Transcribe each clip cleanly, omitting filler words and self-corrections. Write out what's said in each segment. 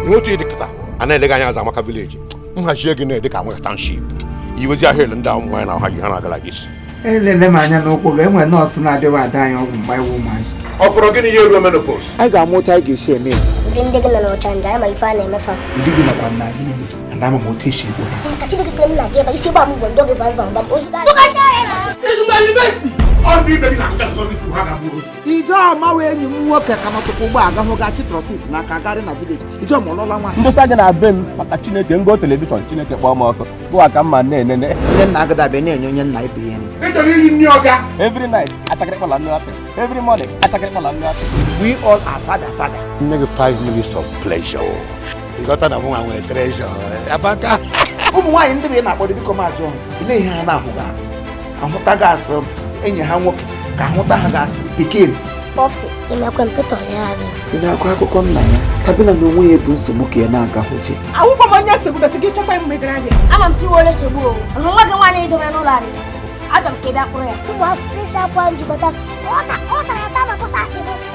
You want to educate, and then the guy has a Maka village. Mhashig in the Kamwa township. You was here and down when I had like this. And then the man no problem when no son they were dying of my woman. Or for getting your menopause. I got more tigers say me. Bring the gun and time, I'm a fan and a fan. You didn't have one night, and I'm a motivation. I think the criminal gave a ship of one dog if I'm from All be very not just going to have a boost. It's all my way you work at Kamatokuba, Gamogachi Trossis, Naka in a village. It's all Monola. Most I can have been a chinet and go television, chinet and bomb. Go a come and then Nagada Benin night be any. every night, attack every morning, attack We all are father. Maybe 5 minutes of pleasure. You got another one with treasure. Abaka. Why in the way not body become a John? You lay here now, gas. And what I gas in your hand work, Kamuta gas became. Popsy, in my computer. In our crack come now, Sabina no way boost to book and Gahuchi. I will come on yesterday to get up and make ready. I'm still always a bull. I'm not the one to Manolari. I don't care about where you have fresh up one, but I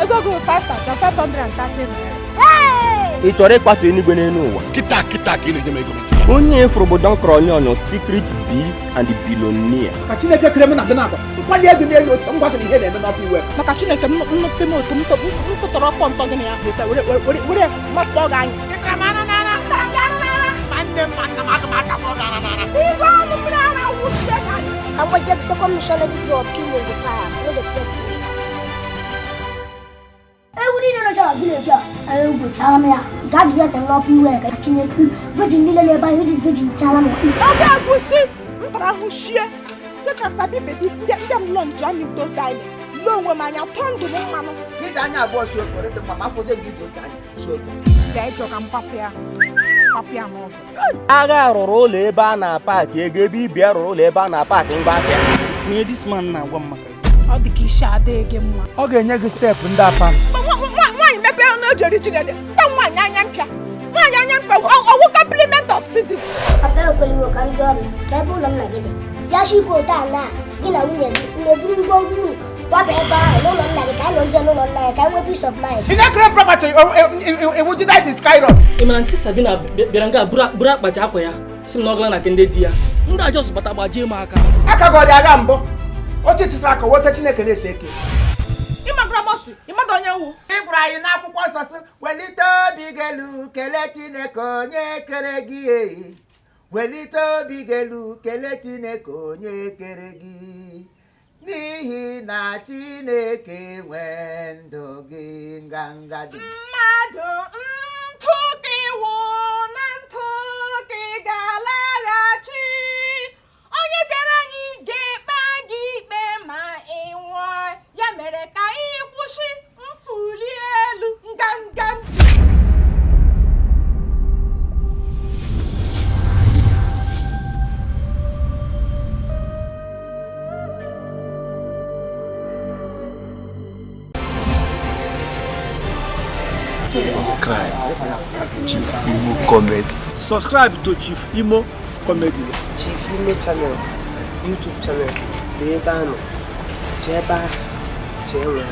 go 5,530. hey! It's already part in the Kita killing the make. only for Bodon Cronion, secret B and the billionaire. Kachina criminal Benago. One year, somebody here and not be well. Makachina can not promote to rock on Togania with a much dog. I was just a commissioner drop killing the fire with a petty. I would need a job, villager. I will tell me. God, yes, and not be work. I can't Virgin Village by this Virgin Chalam. I will see. Trahushia. Such a sabi baby, get them long jamming to dining. Long when I turn to one man. Get Anya was short for it, Mamma for the video time. Short. They talk and papia. Papia more. Aga roll a banner park, ye gave me beer roll a banner park in Bathia. Near this man now, one market. All the kisha they game. Okay, next step in that part. Why, maybe I'm not originated. Don't want Yanka. Why, Yanka? Oh, compliment of season. A very work and job. Careful on my getting. Yashi go down now. Dinner, we will whatever, no one like I was no one like I will peace of mind. In that crap property, would you like to skyrocket? Imanti Sabina Beranga Bura Batakoya. Sim Noglan like in the dear. Not just but about Jimaka. I can go the Rambo. What is like a water chicken is shaking? Imagramossi, Imadonia. Brian Apple was us when it big Keletine Conye Keregi. When it big Keletine Conye Keregi. Nihi na Chineke wendo gingangadi. Mado ntuki wona ntuki galarachi. Onye bịara anyị ga-ekpe gị ikpe ma ị nwụọ. Ya mere ka ị kwụsị mfuli elu ngangam. Subscribe Chief Imo Comedy. Subscribe to Chief Imo Comedy. Chief Imo channel, YouTube channel, Cheba, Chewe.